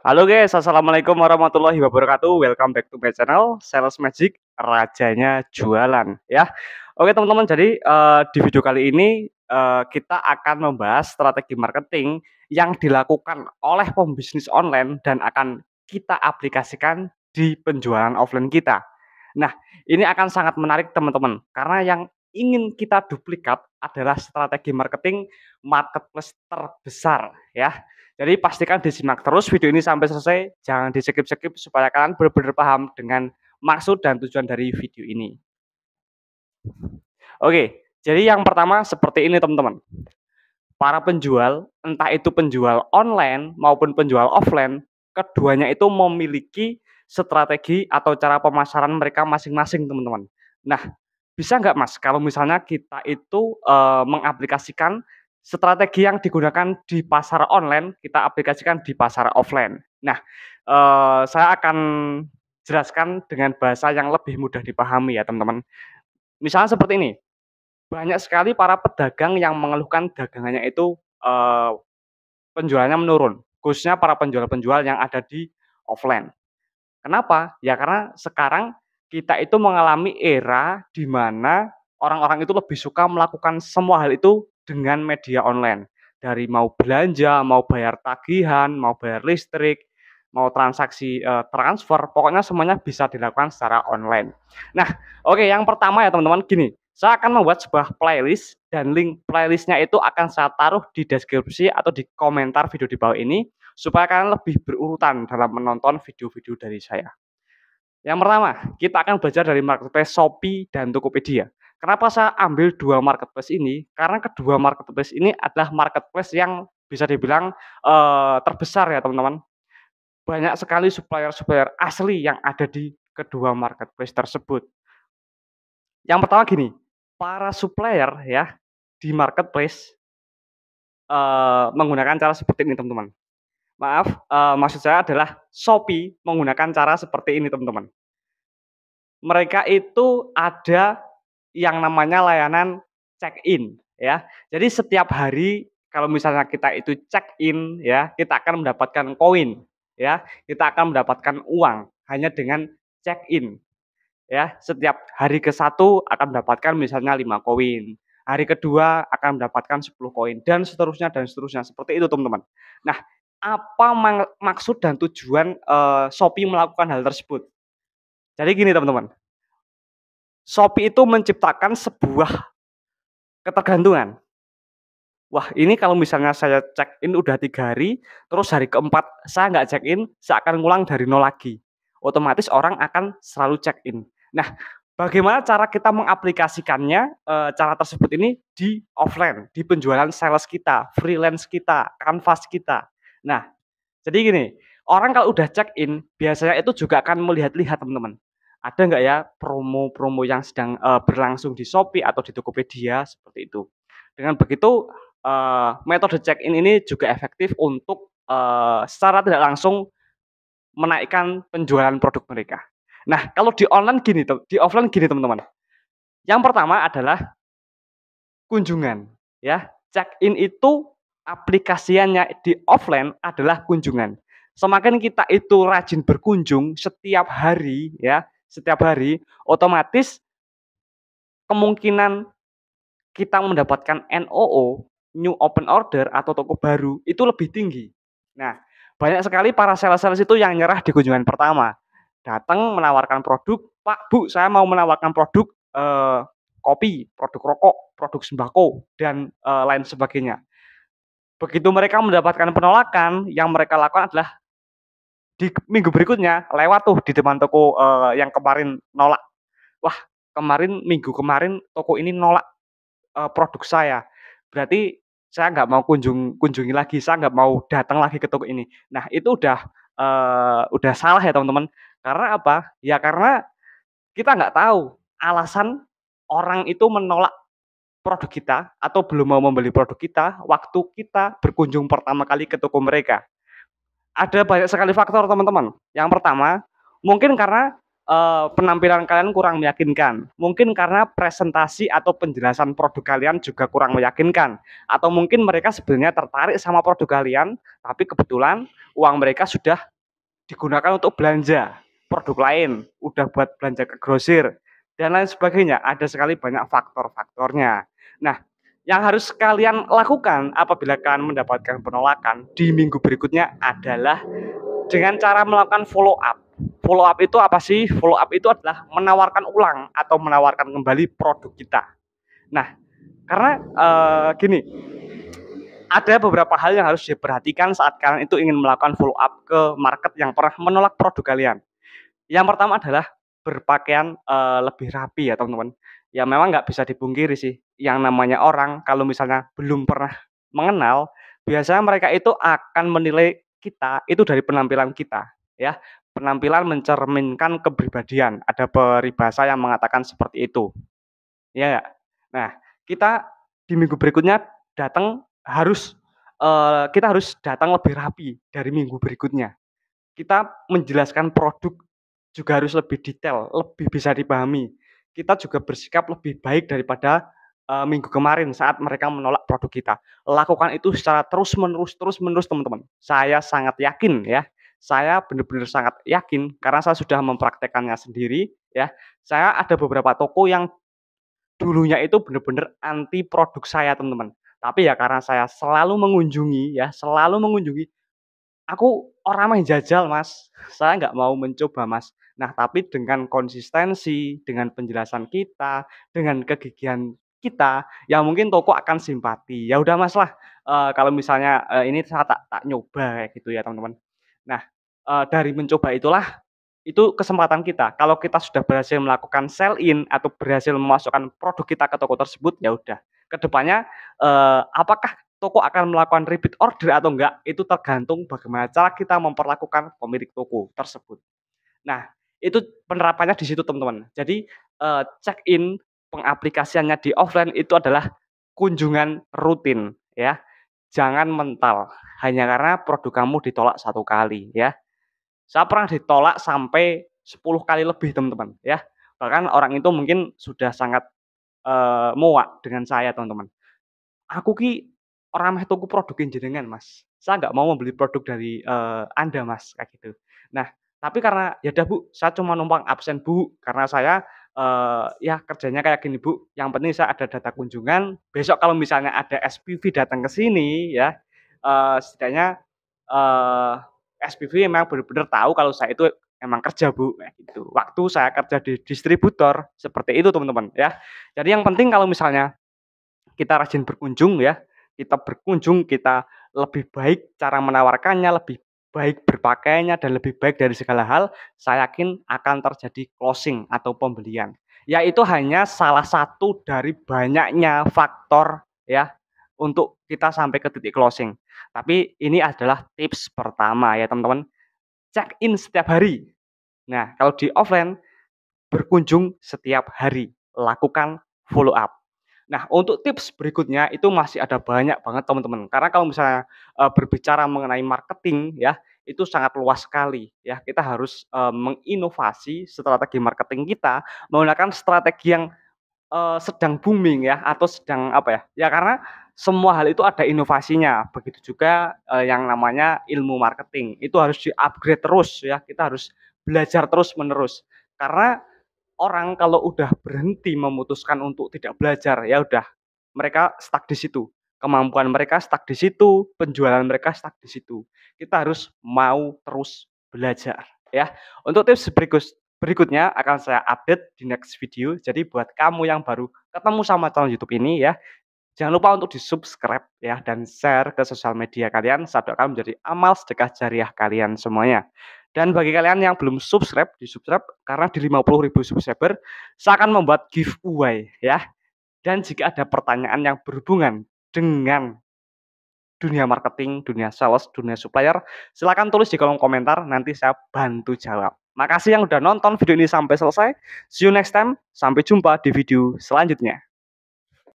Halo guys, assalamualaikum warahmatullahi wabarakatuh. Welcome back to my channel Sales Magic, rajanya jualan ya. Oke teman-teman, jadi di video kali ini kita akan membahas strategi marketing yang dilakukan oleh pembisnis online dan akan kita aplikasikan di penjualan offline kita. Nah, ini akan sangat menarik teman-teman, karena yang ingin kita duplikat adalah strategi marketing marketplace terbesar ya. Jadi pastikan disimak terus video ini sampai selesai, jangan di-skip-skip supaya kalian benar-benar paham dengan maksud dan tujuan dari video ini. Oke, jadi yang pertama seperti ini teman-teman. Para penjual, entah itu penjual online maupun penjual offline, keduanya itu memiliki strategi atau cara pemasaran mereka masing-masing teman-teman. Nah, bisa nggak Mas kalau misalnya kita itu mengaplikasikan strategi yang digunakan di pasar online, kita aplikasikan di pasar offline. Nah, saya akan jelaskan dengan bahasa yang lebih mudah dipahami ya teman-teman. Misalnya seperti ini, banyak sekali para pedagang yang mengeluhkan dagangannya itu penjualannya menurun, khususnya para penjual-penjual yang ada di offline. Kenapa? Ya karena sekarang kita itu mengalami era di mana orang-orang itu lebih suka melakukan semua hal itu dengan media online. Dari mau belanja, mau bayar tagihan, mau bayar listrik, mau transaksi transfer, pokoknya semuanya bisa dilakukan secara online. Nah, oke, yang pertama ya teman-teman, gini, saya akan membuat sebuah playlist dan link playlistnya itu akan saya taruh di deskripsi atau di komentar video di bawah ini supaya kalian lebih berurutan dalam menonton video-video dari saya. Yang pertama, kita akan belajar dari marketplace Shopee dan Tokopedia. Kenapa saya ambil dua marketplace ini? Karena kedua marketplace ini adalah marketplace yang bisa dibilang terbesar ya teman-teman. Banyak sekali supplier-supplier asli yang ada di kedua marketplace tersebut. Yang pertama gini, para supplier ya di marketplace menggunakan cara seperti ini teman-teman. Maaf, maksud saya adalah Shopee menggunakan cara seperti ini teman-teman. Mereka itu ada yang namanya layanan check-in ya. Jadi setiap hari kalau misalnya kita itu check-in ya, kita akan mendapatkan koin ya, kita akan mendapatkan uang hanya dengan check-in ya. Setiap hari ke-1 akan mendapatkan misalnya 5 koin, hari kedua akan mendapatkan 10 koin dan seterusnya, seperti itu teman-teman. Nah, apa maksud dan tujuan Shopee melakukan hal tersebut? Jadi gini teman-teman, Shopee itu menciptakan sebuah ketergantungan. Wah, ini kalau misalnya saya check in udah 3 hari, terus hari keempat saya nggak check in, saya akan ngulang dari nol lagi. Otomatis orang akan selalu check in. Nah, bagaimana cara kita mengaplikasikannya, cara tersebut ini di offline, di penjualan sales kita, freelance kita, kanvas kita. Nah, jadi gini, orang kalau udah check in, biasanya itu juga akan melihat-lihat teman-teman. Ada nggak ya promo-promo yang sedang berlangsung di Shopee atau di Tokopedia, seperti itu. Dengan begitu, metode check in ini juga efektif untuk secara tidak langsung menaikkan penjualan produk mereka. Nah, kalau di online gini di offline gini teman-teman. Yang pertama adalah kunjungan, ya. Check-in itu aplikasiannya di offline adalah kunjungan. Semakin kita itu rajin berkunjung setiap hari, ya, setiap hari, otomatis kemungkinan kita mendapatkan NOO, new open order atau toko baru itu lebih tinggi. Nah, banyak sekali para sales-sales itu yang nyerah di kunjungan pertama. Datang menawarkan produk, "Pak, Bu, saya mau menawarkan produk kopi, produk rokok, produk sembako dan lain sebagainya." Begitu mereka mendapatkan penolakan, yang mereka lakukan adalah di minggu berikutnya lewat tuh di depan toko yang kemarin nolak. "Wah, minggu kemarin toko ini nolak produk saya. Berarti saya nggak mau kunjungi lagi, saya nggak mau datang lagi ke toko ini." Nah, itu udah salah ya, teman-teman. Karena apa? Ya karena kita nggak tahu alasan orang itu menolak produk kita atau belum mau membeli produk kita waktu kita berkunjung pertama kali ke toko mereka. Ada banyak sekali faktor teman-teman. Yang pertama, mungkin karena penampilan kalian kurang meyakinkan, mungkin karena presentasi atau penjelasan produk kalian juga kurang meyakinkan, atau mungkin mereka sebenarnya tertarik sama produk kalian, tapi kebetulan uang mereka sudah digunakan untuk belanja produk lain, udah buat belanja ke grosir, dan lain sebagainya. Ada sekali banyak faktor-faktornya. Nah, yang harus kalian lakukan apabila kalian mendapatkan penolakan di minggu berikutnya adalah dengan cara melakukan follow up. Follow up itu apa sih? Follow up itu adalah menawarkan ulang atau menawarkan kembali produk kita. Nah, karena gini, ada beberapa hal yang harus diperhatikan saat kalian itu ingin melakukan follow up ke market yang pernah menolak produk kalian. Yang pertama adalah berpakaian lebih rapi ya teman-teman. Ya memang nggak bisa dipungkiri sih, yang namanya orang kalau misalnya belum pernah mengenal, biasanya mereka itu akan menilai kita itu dari penampilan kita, ya. Penampilan mencerminkan kepribadian, ada peribahasa yang mengatakan seperti itu, ya nggak? Nah, kita di minggu berikutnya datang harus, kita harus datang lebih rapi dari minggu berikutnya. Kita menjelaskan produk juga harus lebih detail, lebih bisa dipahami. Kita juga bersikap lebih baik daripada, minggu kemarin saat mereka menolak produk kita. Lakukan itu secara terus-menerus, teman-teman. Saya sangat yakin ya, saya benar-benar sangat yakin karena saya sudah mempraktekkannya sendiri ya. Saya ada beberapa toko yang dulunya itu benar-benar anti produk saya, teman-teman. Tapi ya karena saya selalu mengunjungi ya, selalu mengunjungi. Aku orang main jajal, Mas. Saya nggak mau mencoba, Mas. Nah, tapi dengan konsistensi, dengan penjelasan kita, dengan kegigihan kita, ya mungkin toko akan simpati. Ya udah, Mas lah, kalau misalnya, ini saya tak nyoba kayak gitu ya, teman-teman. Nah, dari mencoba itulah itu kesempatan kita. Kalau kita sudah berhasil melakukan sell in atau berhasil memasukkan produk kita ke toko tersebut, ya udah. Kedepannya apakah toko akan melakukan repeat order atau enggak, itu tergantung bagaimana cara kita memperlakukan pemilik toko tersebut. Nah, itu penerapannya di situ, teman-teman. Jadi, check-in pengaplikasiannya di offline itu adalah kunjungan rutin, ya. Jangan mental, hanya karena produk kamu ditolak satu kali, ya. Saya pernah ditolak sampai 10 kali lebih, teman-teman, ya. Bahkan orang itu mungkin sudah sangat, muak dengan saya, teman-teman. "Aku ki ora meh tuku produk jenengan, Mas. Saya nggak mau membeli produk dari, Anda, Mas," kayak gitu. Nah, tapi karena, "Ya udah, Bu, saya cuma numpang absen, Bu, karena saya, ya kerjanya kayak gini, Bu, yang penting saya ada data kunjungan, besok kalau misalnya ada SPV datang ke sini ya, setidaknya, eee, SPV memang bener-bener tahu kalau saya itu emang kerja, Bu," kayak gitu. Waktu saya kerja di distributor, seperti itu, teman-teman, ya. Jadi yang penting kalau misalnya kita rajin berkunjung ya, kita berkunjung, kita lebih baik cara menawarkannya, lebih baik berpakaiannya, dan lebih baik dari segala hal, saya yakin akan terjadi closing atau pembelian. Ya itu hanya salah satu dari banyaknya faktor ya, untuk kita sampai ke titik closing. Tapi ini adalah tips pertama ya teman-teman, check in setiap hari. Nah kalau di offline, berkunjung setiap hari, lakukan follow up. Nah, untuk tips berikutnya itu masih ada banyak banget teman-teman. Karena kalau misalnya, berbicara mengenai marketing ya, itu sangat luas sekali ya. Kita harus, menginovasi strategi marketing kita menggunakan strategi yang, sedang booming ya atau sedang apa ya, ya karena semua hal itu ada inovasinya. Begitu juga, yang namanya ilmu marketing, itu harus di-upgrade terus ya, kita harus belajar terus-menerus. Karena orang kalau udah berhenti memutuskan untuk tidak belajar, ya udah, mereka stuck di situ. Kemampuan mereka stuck di situ, penjualan mereka stuck di situ. Kita harus mau terus belajar, ya. Untuk tips berikutnya akan saya update di next video. Jadi buat kamu yang baru ketemu sama channel YouTube ini ya, jangan lupa untuk di-subscribe ya dan share ke sosial media kalian, saya doakan menjadi amal sedekah jariah kalian semuanya. Dan bagi kalian yang belum subscribe, di-subscribe karena di 50.000 subscriber saya akan membuat giveaway ya. Dan jika ada pertanyaan yang berhubungan dengan dunia marketing, dunia sales, dunia supplier, silakan tulis di kolom komentar, nanti saya bantu jawab. Makasih yang udah nonton video ini sampai selesai. See you next time. Sampai jumpa di video selanjutnya.